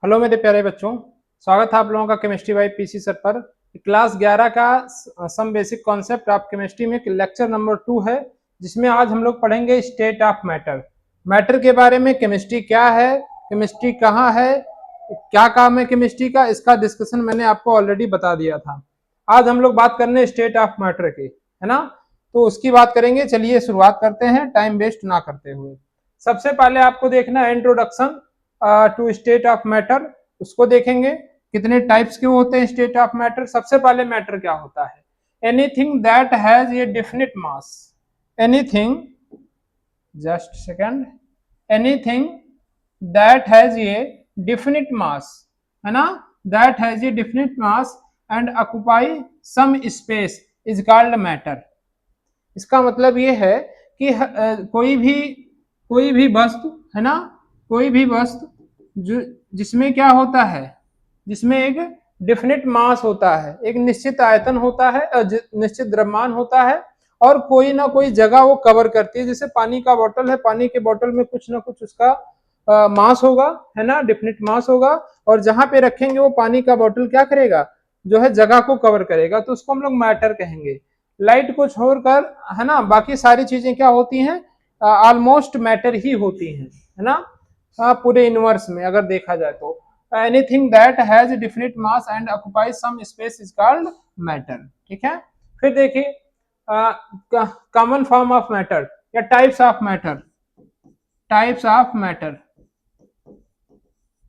Hello मेरे प्यारे बच्चों, स्वागत है आप लोगों का केमिस्ट्री बाय पीसी सर पर। क्लास 11 का some basic concept of chemistry में लेक्चर नंबर 2 है, जिसमें आज हम लोग पढ़ेंगे स्टेट ऑफ मैटर। मैटर के बारे में, केमिस्ट्री क्या है, केमिस्ट्री कहाँ है, क्या काम है केमिस्ट्री का, इसका डिस्कशन मैंने आपको ऑलरेडी बता दिया था। आज हम लोग बात करने स्टेट ऑफ मैटर की, है ना। तो उसकी बात करेंगे। चलिए शुरुआत करते हैं टाइम वेस्ट ना करते हुए। सबसे पहले आपको देखना है introduction to state of matter, उसको देखेंगे कितने टाइप्स के होते हैं स्टेट ऑफ मैटर। सबसे पहले मैटर क्या होता है? Anything that has a definite mass, anything, just second, anything that has a definite mass, है ना, that has a definite mass and occupy some space is called matter. इसका मतलब ये है कि कोई भी वस्तु, है ना, कोई भी वस्तु जो जिसमें क्या होता है, जिसमें एक डेफिनेट मास होता है, एक निश्चित आयतन होता है और निश्चित द्रव्यमान होता है, और कोई ना कोई जगह वो कवर करती है। जैसे पानी का बोतल है, पानी के बोतल में कुछ ना कुछ उसका मास होगा, है ना, डेफिनेट मास होगा, और जहां पे रखेंगे वो पानी का बोतल क्या करेगा, जो है जगह को कवर करेगा, तो उसको हम लोग मैटर कहेंगे। लाइट को छोड़कर, है ना, बाकी सारी चीजें क्या होती हैं, ऑलमोस्ट मैटर ही होती हैं, है ना। पूरे यूनिवर्स में अगर देखा जाए तो anything that has definite mass and occupies some space is called matter. ठीक है। फिर देखिए कॉमन फॉर्म ऑफ मैटर या types of matter. Types of matter,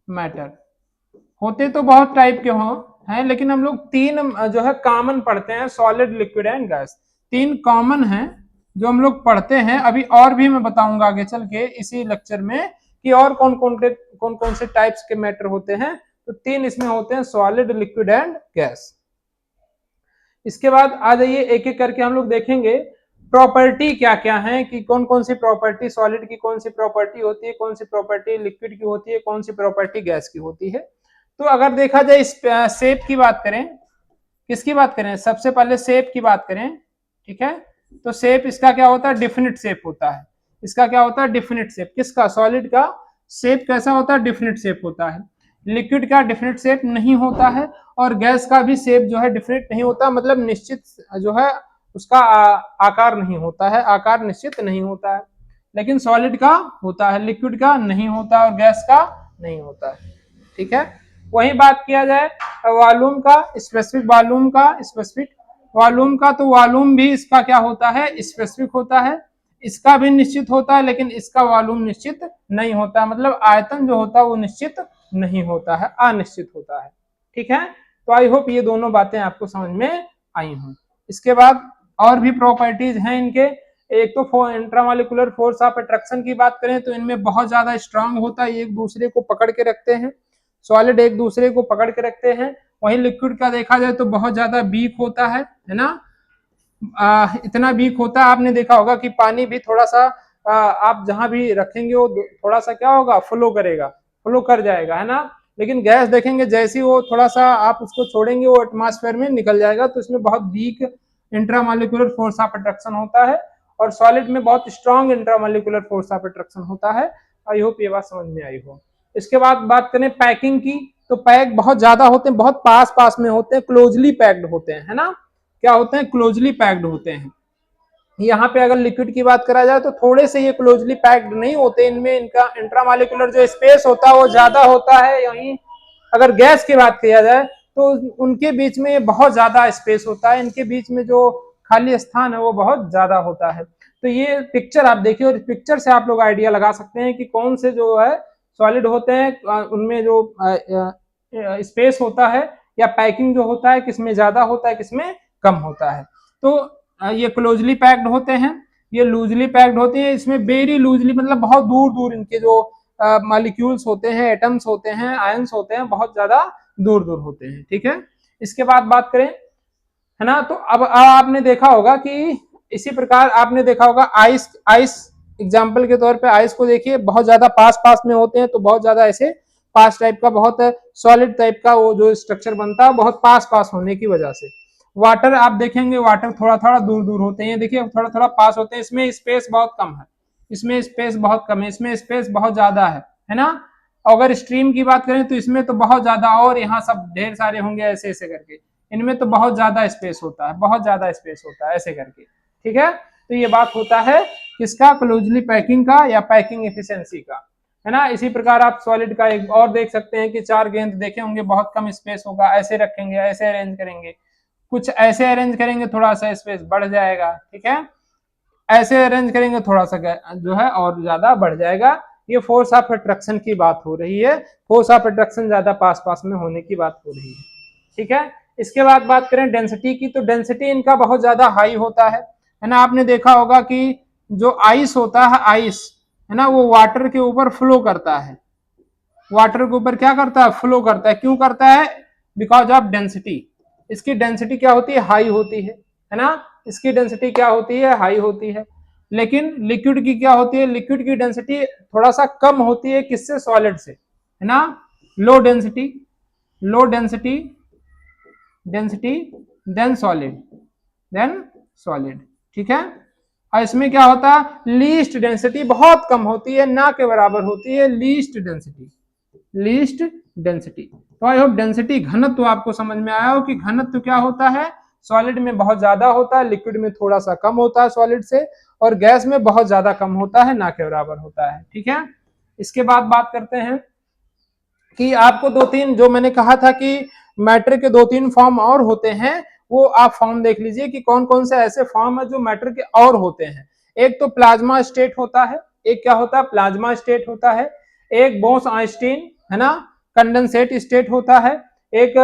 matter होते तो बहुत टाइप के हैं, लेकिन हम लोग तीन जो है कॉमन पढ़ते हैं, सॉलिड, लिक्विड एंड गैस। तीन कॉमन हैं जो हम लोग पढ़ते हैं। अभी और भी मैं बताऊंगा आगे चल के इसी लेक्चर में कि और कौन कौन से टाइप्स के मैटर होते हैं। तो तीन इसमें होते हैं, सॉलिड, लिक्विड एंड गैस। इसके बाद आ जाइए एक एक करके हम लोग देखेंगे प्रॉपर्टी क्या क्या है, कि कौन कौन सी प्रॉपर्टी सॉलिड की, कौन सी प्रॉपर्टी होती है, कौन सी प्रॉपर्टी लिक्विड की होती है, कौन सी प्रॉपर्टी गैस की होती है। तो अगर देखा जाए शेप की बात करें, किसकी बात करें, सबसे पहले शेप की बात करें। ठीक है। तो शेप इसका क्या होता है, डिफिनिट शेप होता है। इसका क्या होता है, डिफिनिट शेप। किसका, सॉलिड का शेप कैसा होता है, डिफिनिट शेप होता है। लिक्विड का डिफिनिट शेप नहीं होता है, और गैस का भी शेप जो है डिफिनिट नहीं होता, मतलब निश्चित जो है उसका आकार नहीं होता है, आकार निश्चित नहीं होता है। लेकिन सॉलिड का होता है, लिक्विड का नहीं होता, और गैस का नहीं होता है। ठीक है। वही बात किया जाए वॉल्यूम का, स्पेसिफिक वॉल्यूम का, स्पेसिफिक वॉल्यूम का, तो वॉल्यूम भी इसका क्या होता है, स्पेसिफिक होता है। इसका भी निश्चित होता है, लेकिन इसका वॉल्यूम निश्चित नहीं होता, मतलब आयतन जो होता है वो निश्चित नहीं होता है, अनिश्चित होता है। ठीक है। तो आई होप ये दोनों बातें आपको समझ में आई हों। इसके बाद और भी प्रॉपर्टीज हैं इनके। एक तो इंट्रामॉलिक्यूलर फोर्स ऑफ अट्रैक्शन की बात करें तो इनमें बहुत ज्यादा स्ट्रांग होता है, एक दूसरे को पकड़ के रखते हैं, सॉलिड एक दूसरे को पकड़ के रखते हैं। वहीं लिक्विड का देखा जाए तो बहुत ज्यादा वीक होता है ना। इतना वीक होता है, आपने देखा होगा कि पानी भी थोड़ा सा आप जहां भी रखेंगे वो थोड़ा सा क्या होगा, फ्लो करेगा, फ्लो कर जाएगा, है ना। लेकिन गैस देखेंगे जैसे वो थोड़ा सा आप उसको छोड़ेंगे वो एटमॉस्फेयर में निकल जाएगा। तो इसमें बहुत weak intramolecular force of attraction होता है, और सॉलिड में बहुत strong intramolecular force of attraction होता है। आई होप ये बात समझ में आई हो। इसके बाद बात करें पैकिंग की, तो पैक बहुत ज्यादा होते हैं, बहुत पास पास में होते हैं, क्लोजली पैक्ड होते हैं, है ना। क्या होते हैं, क्लोजली पैक्ड होते हैं। यहाँ पे अगर लिक्विड की बात करा जाए तो थोड़े से ये क्लोजली पैक्ड नहीं होते, इनमें इनका इंट्रामॉलिक्यूलर जो स्पेस होता है वो ज्यादा होता है। यहीं अगर गैस की बात किया जाए तो उनके बीच में बहुत ज्यादा स्पेस होता है, इनके बीच में जो खाली स्थान है वो बहुत ज्यादा होता है। तो ये पिक्चर आप देखिए, और इस पिक्चर से आप लोग आइडिया लगा सकते हैं कि कौन से जो है सॉलिड होते हैं, उनमें जो स्पेस होता है या पैकिंग जो होता है किसमें ज्यादा होता है, किसमें कम होता है। तो ये क्लोजली पैक्ड होते हैं, ये लूजली पैक्ड होते हैं। इसमें वेरी लूजली मतलब बहुत दूर दूर इनके जो मॉलिक्यूल्स होते हैं, एटम्स होते हैं, आयंस होते हैं, बहुत ज्यादा दूर दूर होते हैं। ठीक है। इसके बाद बात करें, है ना, तो अब आपने देखा होगा कि इसी प्रकार आपने देखा होगा आइस, आइस एग्जाम्पल के तौर पे आइस को देखिए, बहुत ज्यादा पास पास में होते हैं, तो बहुत ज्यादा ऐसे पास टाइप का, बहुत सॉलिड टाइप का वो जो स्ट्रक्चर बनता है बहुत पास पास होने की वजह से। वाटर आप देखेंगे, वाटर थोड़ा थोड़ा दूर दूर होते हैं, देखिए थोड़ा थोड़ा पास होते हैं, इसमें स्पेस बहुत कम है, इसमें स्पेस बहुत कम है, इसमें स्पेस बहुत ज्यादा है ना। अगर स्ट्रीम की बात करें तो इसमें तो बहुत ज्यादा, और यहाँ सब ढेर सारे होंगे ऐसे ऐसे करके, इनमें तो बहुत ज्यादा स्पेस होता है, बहुत ज्यादा स्पेस होता है ऐसे करके, ठीक है। तो ये बात होता है किसका, क्लोजली पैकिंग का या पैकिंग एफिशिएंसी का, है ना। इसी प्रकार आप सॉलिड का एक और देख सकते हैं कि 4 गेंद देखे होंगे, बहुत कम स्पेस होगा, ऐसे रखेंगे, ऐसे अरेंज करेंगे, कुछ ऐसे अरेंज करेंगे थोड़ा सा स्पेस बढ़ जाएगा, ठीक है, ऐसे अरेंज करेंगे थोड़ा सा जो है और ज्यादा बढ़ जाएगा। ये फोर्स ऑफ अट्रैक्शन की बात हो रही है, फोर्स ऑफ अट्रैक्शन ज्यादा पास पास में होने की बात हो रही है, ठीक है। इसके बाद बात करें डेंसिटी की, तो डेंसिटी इनका बहुत ज्यादा हाई होता है ना। आपने देखा होगा कि जो आइस होता है, आइस है ना, वो वाटर के ऊपर फ्लो करता है, वाटर के ऊपर क्या करता है, फ्लो करता है। क्यों करता है, बिकॉज ऑफ डेंसिटी। इसकी डेंसिटी क्या होती है, हाई होती है ना, इसकी डेंसिटी क्या होती है, हाई होती है। लेकिन लिक्विड की क्या होती है, लिक्विड की डेंसिटी थोड़ा सा कम होती है, किससे, सॉलिड से, है ना। Low density, low density, density than solid, than solid, ठीक है। और इसमें क्या होता है, लीस्ट डेंसिटी बहुत कम होती है, ना के बराबर होती है लीस्ट डेंसिटी, लीस्ट डेंसिटी। तो आई होप डेंसिटी घनत्व आपको समझ में आया हो कि घनत्व क्या होता है, सॉलिड में बहुत ज्यादा होता है, लिक्विड में थोड़ा सा कम होता है सॉलिड से, और गैस में बहुत ज्यादा कम होता है, ना के बराबर होता है, ठीक है। इसके बाद बात करते हैं कि आपको 2-3 जो मैंने कहा था कि मैटर के 2-3 फॉर्म और होते हैं, वो आप फॉर्म देख लीजिए कि कौन कौन से ऐसे फॉर्म है जो मैटर के और होते हैं। एक तो प्लाज्मा स्टेट होता है, एक क्या होता है, प्लाज्मा स्टेट होता है, एक बोस-आइंस्टीन, है ना, कंडेंसेट स्टेट होता है, एक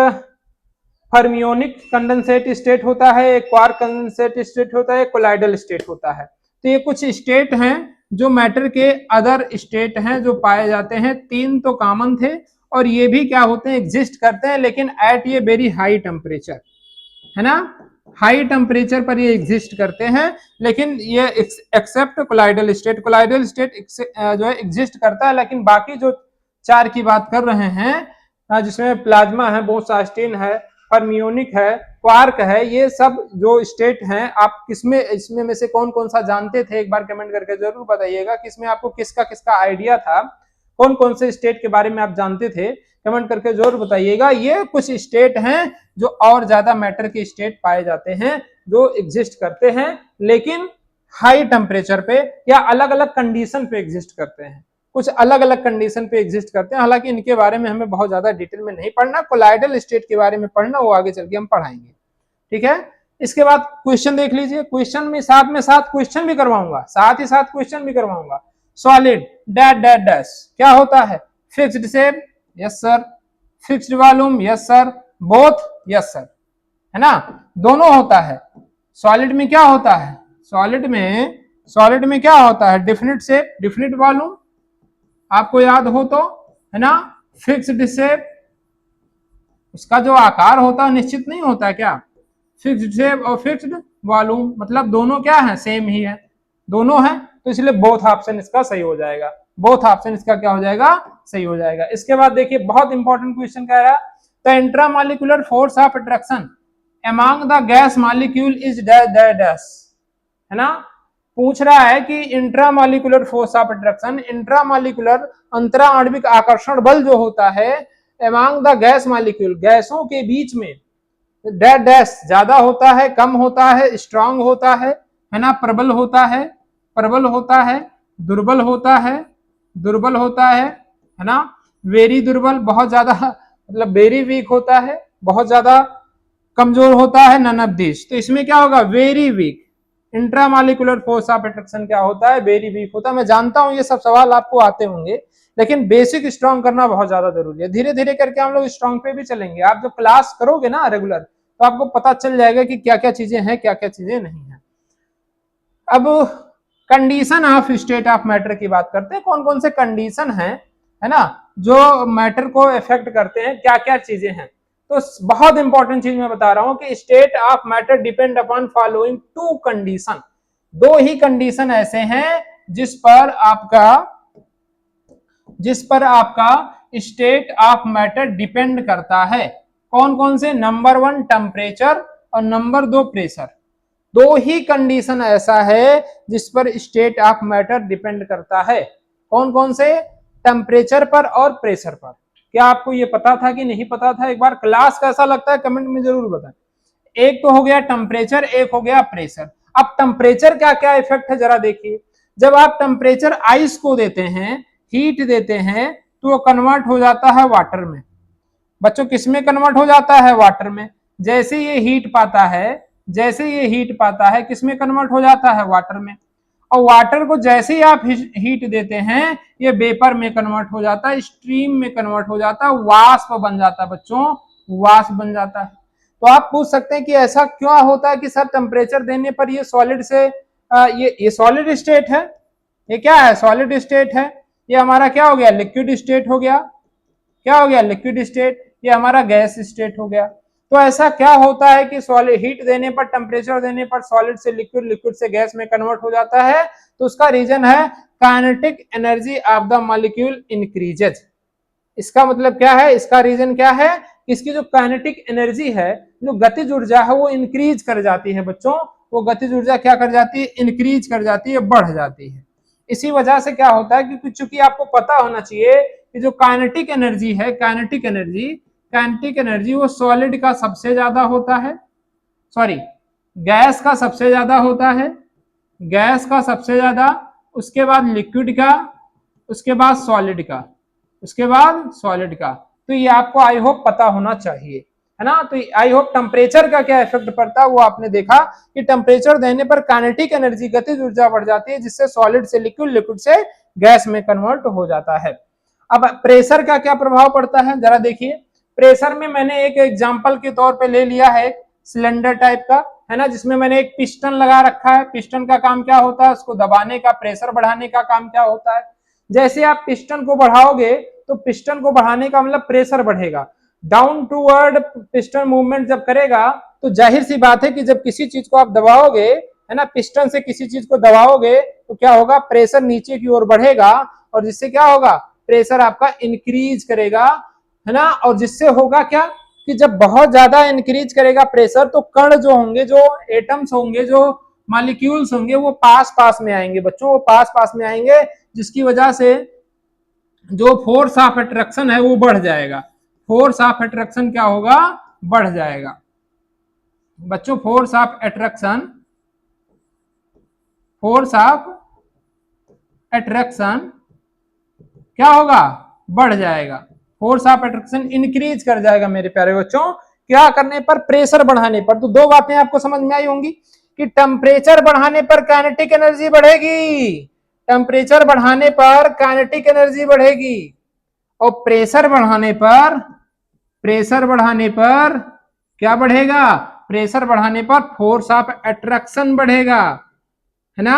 फर्मियोनिक कंडेंसेट स्टेट होता है, एक क्वार्क कंडेंसेट स्टेट होता है, एक कोलाइडल स्टेट होता है। तो ये कुछ स्टेट हैं जो मैटर के अदर स्टेट हैं जो पाए जाते हैं। 3 तो कॉमन थे, और ये भी क्या होते हैं, एग्जिस्ट करते हैं, लेकिन एट ये वेरी हाई टेम्परेचर, है ना, हाई टेम्परेचर पर ये एग्जिस्ट करते हैं। लेकिन ये except colloidal state, colloidal state जो है एग्जिस्ट करता है, लेकिन बाकी जो 4 की बात कर रहे हैं, जिसमें प्लाज्मा है, बोस-आइंस्टीन है, फर्मियोनिक है, क्वार्क है, ये सब जो स्टेट हैं, आप किसमें, इसमें में से कौन कौन सा जानते थे, एक बार कमेंट करके जरूर बताइएगा कि इसमें आपको किसका किसका आइडिया था, कौन कौन से स्टेट के बारे में आप जानते थे, कमेंट करके जरूर बताइएगा। ये कुछ स्टेट हैं जो और ज्यादा मैटर के स्टेट पाए जाते हैं, जो एग्जिस्ट करते हैं, लेकिन हाई टेम्परेचर पे या अलग अलग कंडीशन पे एग्जिस्ट करते हैं, कुछ अलग अलग कंडीशन पे एग्जिस्ट करते हैं। हालांकि इनके बारे में हमें बहुत ज्यादा डिटेल में नहीं पढ़ना, कोलाइडल स्टेट के बारे में पढ़ना, वो आगे चल के हम पढ़ाएंगे, ठीक है। इसके बाद क्वेश्चन देख लीजिए, क्वेश्चन में साथ क्वेश्चन भी करवाऊंगा, साथ ही साथ क्वेश्चन भी करवाऊंगा। सॉलिड डैट डैट डैश क्या होता है, fixed shape, yes sir, fixed volume, yes sir, both, yes sir, है ना, दोनों होता है। सॉलिड में क्या होता है, सॉलिड में क्या होता है, डिफिनिट शेप, डिफिनिट वॉल्यूम, आपको याद हो तो, है ना, फिक्स्ड शेप, उसका जो आकार होता है निश्चित नहीं होता है क्या, फिक्स्ड शेप और फिक्स्ड वॉल्यूम, मतलब दोनों क्या है, सेम ही है, दोनों है, तो इसलिए बोथ ऑप्शन इसका सही हो जाएगा, बोथ ऑप्शन इसका क्या हो जाएगा, सही हो जाएगा। इसके बाद देखिए बहुत इंपॉर्टेंट क्वेश्चन कह रहा है, the intramolecular force of attraction among the gas molecule is dash dash dash, है ना, पूछ रहा है कि intramolecular force of attraction, intramolecular अंतरा आणविक आकर्षण बल जो होता है अमंग द गैस मॉलिक्यूल, गैसों के बीच में, डैश डैश ज्यादा होता है, कम होता है, स्ट्रांग होता है ना, प्रबल होता है, प्रबल होता है, दुर्बल होता है, दुर्बल होता है ना, वेरी दुर्बल, बहुत ज्यादा, मतलब वेरी वीक होता है, बहुत ज्यादा कमजोर होता है, नन ऑफ दिस। तो इसमें क्या होगा, very weak. Intramolecular force of attraction क्या होता है, वेरी वीक होता है। मैं जानता हूं ये सब सवाल आपको आते होंगे, लेकिन बेसिक स्ट्रांग करना बहुत ज्यादा जरूरी है। धीरे धीरे करके हम लोग स्ट्रांग पे भी चलेंगे, आप जब क्लास करोगे ना रेगुलर, तो आपको पता चल जाएगा कि क्या क्या चीजें हैं, क्या क्या चीजें नहीं है। अब condition of state of matter की बात करते हैं, कौन कौन से कंडीशन है ना, जो मैटर को इफेक्ट करते हैं, क्या क्या चीजें हैं। तो बहुत इंपॉर्टेंट चीज मैं बता रहा हूं कि state of matter depend upon following 2 condition, 2 he condition ऐसे हैं जिस पर आपका स्टेट ऑफ मैटर डिपेंड करता है। कौन कौन से, नंबर 1 टेम्परेचर और नंबर 2 प्रेशर, 2 ही कंडीशन ऐसा है जिस पर स्टेट ऑफ मैटर डिपेंड करता है। कौन कौन से, टेम्परेचर पर और प्रेशर पर। क्या आपको ये पता था कि नहीं पता था? एक बार क्लास कैसा लगता है कमेंट में जरूर बताएं। एक तो हो गया टेम्परेचर, एक हो गया प्रेशर। अब टेम्परेचर का क्या इफेक्ट है जरा देखिए। जब आप टेम्परेचर आइस को देते हैं, हीट देते हैं, तो वो कन्वर्ट हो जाता है वाटर में। बच्चों किस में कन्वर्ट हो जाता है? वाटर में। जैसे ये हीट पाता है, जैसे ये हीट पाता है, किस में कन्वर्ट हो जाता है? वाटर में। और वाटर को जैसे ही आप हीट देते हैं, ये वेपर में कन्वर्ट हो जाता है, स्ट्रीम में कन्वर्ट हो जाता है, वाष्प बन जाता है बच्चों, वाष्प बन जाता है। तो आप पूछ सकते हैं कि ऐसा क्यों होता है कि सर टेम्परेचर देने पर ये सॉलिड से ये सॉलिड स्टेट है, ये क्या है? सॉलिड स्टेट है। ये हमारा क्या हो गया? लिक्विड स्टेट हो गया। क्या हो गया? Liquid state. ये हमारा गैस स्टेट हो गया। तो ऐसा क्या होता है कि सॉलिड हीट देने पर, टेम्परेचर देने पर सॉलिड से लिक्विड, लिक्विड से गैस में कन्वर्ट हो जाता है? तो उसका रीजन है kinetic energy of the molecule increases. इसका मतलब क्या है? इसका रीजन क्या है? इसकी जो काइनेटिक एनर्जी है, जो गतिज ऊर्जा है, वो इंक्रीज कर जाती है बच्चों। वो गतिज ऊर्जा क्या कर जाती है? इंक्रीज कर जाती है, बढ़ जाती है। इसी वजह से क्या होता है, क्योंकि चूंकि आपको पता होना चाहिए कि जो काइनेटिक एनर्जी है, काइनेटिक एनर्जी वो सॉलिड का सबसे ज्यादा होता है, सॉरी गैस का सबसे ज्यादा होता है, गैस का सबसे ज्यादा, उसके बाद लिक्विड का, उसके बाद सॉलिड का, उसके बाद सॉलिड का। तो ये आपको आई होप पता होना चाहिए, है ना। तो आई होप टेम्परेचर का क्या इफेक्ट पड़ता है वो आपने देखा कि टेम्परेचर देने पर काइनेटिक एनर्जी, गतिज ऊर्जा बढ़ जाती है, जिससे सॉलिड से लिक्विड, लिक्विड से गैस में कन्वर्ट हो जाता है। अब प्रेशर का क्या प्रभाव पड़ता है जरा देखिए। प्रेशर में मैंने एक एग्जांपल के तौर पे ले लिया है सिलेंडर टाइप का, है ना, जिसमें मैंने एक पिस्टन लगा रखा है। पिस्टन का काम क्या होता है? उसको दबाने का, प्रेशर बढ़ाने का काम क्या होता है? जैसे आप पिस्टन को बढ़ाओगे तो पिस्टन को बढ़ाने का मतलब प्रेशर बढ़ेगा। डाउन टूवर्ड पिस्टन मूवमेंट जब करेगा तो जाहिर सी बात है कि जब किसी चीज को आप दबाओगे, है ना, पिस्टन से किसी चीज को दबाओगे तो क्या होगा? प्रेशर नीचे की ओर बढ़ेगा, और जिससे क्या होगा? प्रेशर आपका इंक्रीज करेगा, है ना। और जिससे होगा क्या कि जब बहुत ज्यादा इंक्रीज करेगा प्रेशर, तो कण जो होंगे, जो एटम्स होंगे, जो मॉलिक्यूल्स होंगे, वो पास पास में आएंगे बच्चों, वो पास पास में आएंगे, जिसकी वजह से जो फोर्स ऑफ अट्रैक्शन है वो बढ़ जाएगा। फोर्स ऑफ अट्रैक्शन क्या होगा? बढ़ जाएगा बच्चों। Force of attraction, force of attraction क्या होगा? बढ़ जाएगा। फोर्स ऑफ अट्रैक्शन इंक्रीज कर जाएगा मेरे प्यारे बच्चों। क्या करने पर? प्रेशर बढ़ाने पर। तो दो बातें आपको समझ में आई होंगी कि टेम्परेचर बढ़ाने पर काइनेटिक एनर्जी बढ़ेगी, टेम्परेचर बढ़ाने पर काइनेटिक एनर्जी बढ़ेगी, और प्रेशर बढ़ाने पर, प्रेशर बढ़ाने पर क्या बढ़ेगा? प्रेशर बढ़ाने पर फोर्स ऑफ अट्रैक्शन बढ़ेगा, है ना।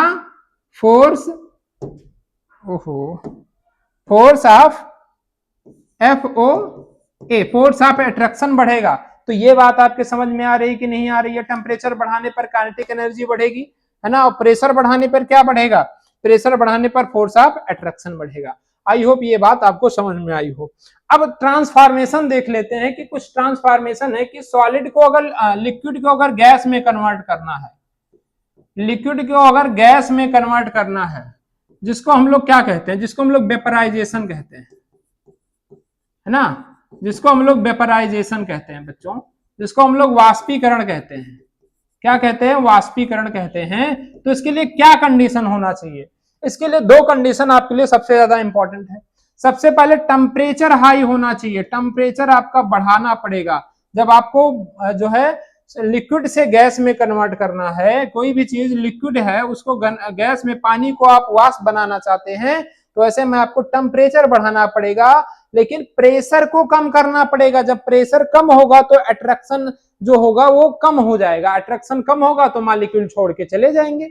फोर्स, ओहो, force of FO, force of attraction बढ़ेगा। तो ये बात आपके समझ में आ रही है कि नहीं आ रही है? टेम्परेचर बढ़ाने पर काइनेटिक एनर्जी बढ़ेगी, है ना, और प्रेशर बढ़ाने पर क्या बढ़ेगा? प्रेशर बढ़ाने पर फोर्स ऑफ अट्रैक्शन बढ़ेगा। आई होप ये बात आपको समझ में आई हो। अब ट्रांसफॉर्मेशन देख लेते हैं कि कुछ ट्रांसफॉर्मेशन है कि सॉलिड को अगर लिक्विड को अगर गैस में कन्वर्ट करना है, लिक्विड को अगर गैस में कन्वर्ट करना है, जिसको हम लोग क्या कहते हैं? जिसको हम लोग वेपराइजेशन कहते हैं, है ना, जिसको हम लोग वेपराइजेशन कहते हैं बच्चों, जिसको हम लोग वाष्पीकरण कहते हैं। क्या कहते हैं? वाष्पीकरण कहते हैं। तो इसके लिए क्या कंडीशन होना चाहिए? इसके लिए दो कंडीशन आपके लिए सबसे ज्यादा इंपॉर्टेंट है। सबसे पहले टेम्परेचर हाई होना चाहिए, टेम्परेचर आपका बढ़ाना पड़ेगा। जब आपको जो है लिक्विड से गैस में कन्वर्ट करना है, कोई भी चीज लिक्विड है उसको गैस में, पानी को आप वाष्प बनाना चाहते हैं, तो ऐसे में आपको टेम्परेचर बढ़ाना पड़ेगा, लेकिन प्रेशर को कम करना पड़ेगा। जब प्रेशर कम होगा तो अट्रैक्शन जो होगा वो कम हो जाएगा, अट्रैक्शन कम होगा तो मॉलिक्यूल छोड़ के चले जाएंगे,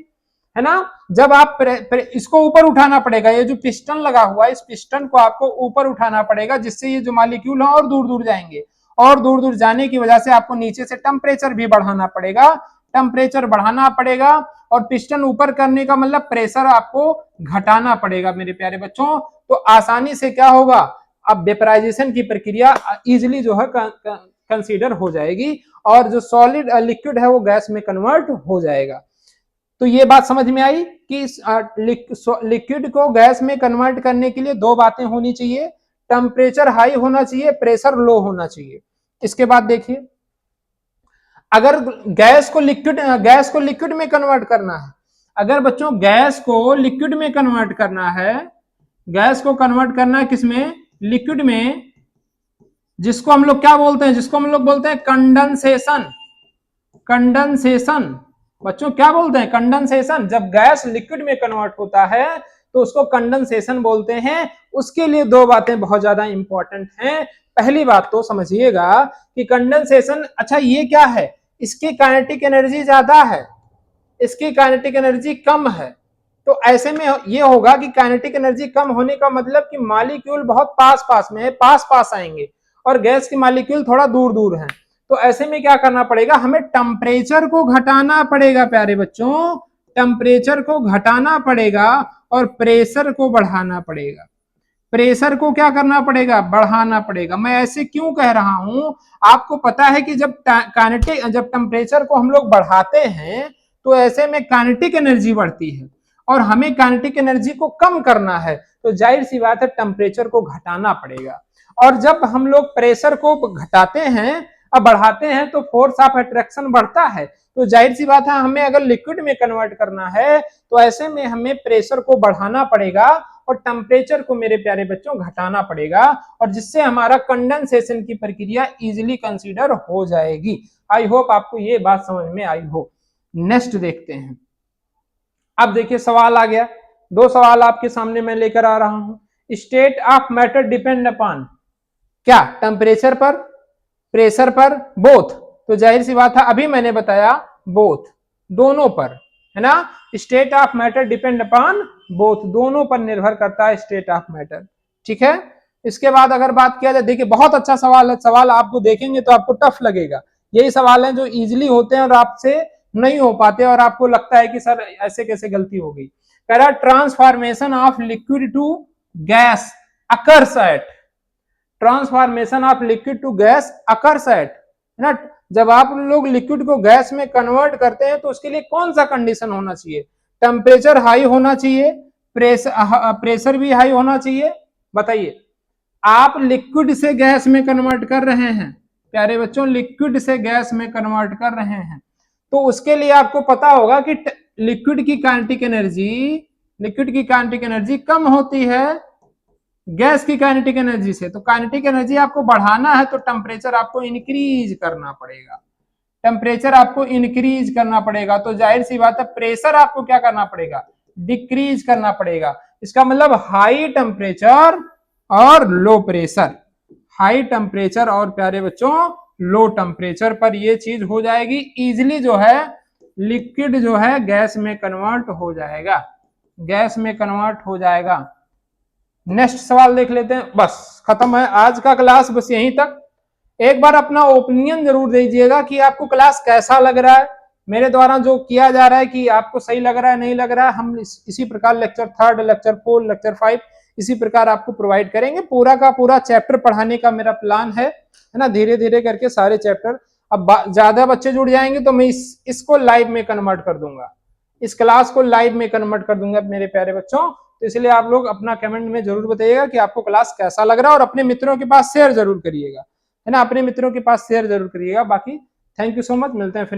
है ना। जब आप इसको ऊपर उठाना पड़ेगा, ये जो पिस्टन लगा हुआ है, इस पिस्टन को आपको ऊपर उठाना पड़ेगा, जिससे ये जो मॉलिक्यूल है और दूर दूर जाएंगे, और दूर दूर जाने की वजह से आपको नीचे से टेम्परेचर भी बढ़ाना पड़ेगा, टेम्परेचर बढ़ाना पड़ेगा। और पिस्टन ऊपर करने का मतलब प्रेशर आपको घटाना पड़ेगा मेरे प्यारे बच्चों। तो आसानी से क्या होगा? अब वेपराइजेशन की प्रक्रिया इजिली जो है कंसीडर हो जाएगी, और जो सॉलिड लिक्विड है वो गैस में कन्वर्ट हो जाएगा। तो ये बात समझ में आई कि लिक्विड को गैस में कन्वर्ट करने के लिए दो बातें होनी चाहिए, टेम्परेचर हाई होना चाहिए, प्रेशर लो होना चाहिए। इसके बाद देखिए, अगर गैस को लिक्विड में कन्वर्ट करना है, अगर बच्चों गैस को लिक्विड में कन्वर्ट करना है, गैस को कन्वर्ट करना है किसमें, लिक्विड में, जिसको हम लोग क्या बोलते हैं, जिसको हम लोग बोलते हैं कंडेंसेशन। कंडेंसेशन बच्चों क्या बोलते हैं, कंडेंसेशन। जब गैस लिक्विड में कन्वर्ट होता है तो उसको कंडेंसेशन बोलते हैं। उसके लिए दो बातें बहुत ज्यादा इंपॉर्टेंट हैं। पहली बात तो समझिएगा कि कंडेंसेशन, अच्छा ये क्या है, इसकी काइनेटिक एनर्जी ज्यादा है, इसकी काइनेटिक एनर्जी कम है। तो ऐसे में ये होगा कि काइनेटिक एनर्जी कम होने का मतलब कि मॉलिक्यूल बहुत पास पास में है, पास पास आएंगे, और गैस की मॉलिक्यूल थोड़ा दूर दूर है। तो ऐसे में क्या करना पड़ेगा, हमें टेम्परेचर को घटाना पड़ेगा प्यारे बच्चों, टेम्परेचर को घटाना पड़ेगा और प्रेशर को बढ़ाना पड़ेगा। प्रेशर को क्या करना पड़ेगा, बढ़ाना पड़ेगा। मैं ऐसे क्यों कह रहा हूं, आपको पता है कि जब टेम्परेचर को हम लोग बढ़ाते हैं तो ऐसे में काइनेटिक एनर्जी बढ़ती है, और हमें काइनेटिक एनर्जी को कम करना है, तो जाहिर सी बात है टेम्परेचर को घटाना पड़ेगा। और जब हम लोग प्रेशर को घटाते हैं, अब बढ़ाते हैं, तो फोर्स ऑफ अट्रैक्शन बढ़ता है। तो जाहिर सी बात है, हमें अगर लिक्विड में कन्वर्ट करना है तो ऐसे में हमें प्रेशर को बढ़ाना पड़ेगा और टेम्परेचर को मेरे प्यारे बच्चों घटाना पड़ेगा, और जिससे हमारा कंडेंसेशन की प्रक्रिया इजीली कंसीडर हो जाएगी। आई होप आपको ये बात समझ में आई हो। नेक्स्ट देखते हैं। अब देखिए सवाल आ गया, दो सवाल आपके सामने मैं लेकर आ रहा हूं। State of matter depend upon क्या, टेम्परेचर पर, प्रेशर पर, बोथ। तो जाहिर सी बात है, अभी मैंने बताया बोथ, दोनों पर, है ना। State of matter depend upon both, दोनों पर निर्भर करता है स्टेट ऑफ मैटर, ठीक है। इसके बाद अगर बात किया जाए, देखिए बहुत अच्छा सवाल है, सवाल आपको देखेंगे तो आपको टफ लगेगा। यही सवाल है जो इजीली होते हैं और आपसे नहीं हो पाते, और आपको लगता है कि सर ऐसे कैसे गलती हो गई। कह रहा transformation of liquid to gas occurs at, transformation of liquid to gas occurs at, है ना। जब आप लोग लिक्विड को गैस में कन्वर्ट करते हैं तो उसके लिए कौन सा कंडीशन होना चाहिए, टेम्परेचर हाई होना चाहिए, प्रेशर भी हाई होना चाहिए। बताइए, आप लिक्विड से गैस में कन्वर्ट कर रहे हैं प्यारे बच्चों, लिक्विड से गैस में कन्वर्ट कर रहे हैं, तो उसके लिए आपको पता होगा कि लिक्विड की काइनेटिक एनर्जी कम होती है गैस की काइनेटिक एनर्जी से। तो काइनेटिक एनर्जी आपको बढ़ाना है तो टेम्परेचर आपको इंक्रीज करना पड़ेगा, टेम्परेचर आपको इंक्रीज करना पड़ेगा। तो जाहिर सी बात है, प्रेशर आपको क्या करना पड़ेगा, डिक्रीज करना पड़ेगा। इसका मतलब हाई टेम्परेचर और लो प्रेशर, हाई टेम्परेचर और प्यारे बच्चों लो टेम्परेचर पर ये चीज हो जाएगी इजिली, जो है लिक्विड जो है गैस में कन्वर्ट हो जाएगा, गैस में कन्वर्ट हो जाएगा। नेक्स्ट सवाल देख लेते हैं। बस खत्म है आज का क्लास, बस यहीं तक। एक बार अपना ओपिनियन जरूर दीजिएगा कि आपको क्लास कैसा लग रहा है, मेरे द्वारा जो किया जा रहा है कि आपको सही लग रहा है नहीं लग रहा है। हम इसी प्रकार लेक्चर 3, लेक्चर 4, लेक्चर 5 इसी प्रकार आपको प्रोवाइड करेंगे। पूरा का पूरा चैप्टर पढ़ाने का मेरा प्लान है ना, धीरे धीरे करके सारे चैप्टर। अब ज्यादा बच्चे जुड़ जाएंगे तो मैं इसको लाइव में कन्वर्ट कर दूंगा, इस क्लास को लाइव में कन्वर्ट कर दूंगा मेरे प्यारे बच्चों। तो इसलिए आप लोग अपना कमेंट में जरूर बताइएगा कि आपको क्लास कैसा लग रहा है, और अपने मित्रों के पास शेयर जरूर करिएगा, है ना, अपने मित्रों के पास शेयर जरूर करिएगा। बाकी थैंक यू सो मच, मिलते हैं फिर।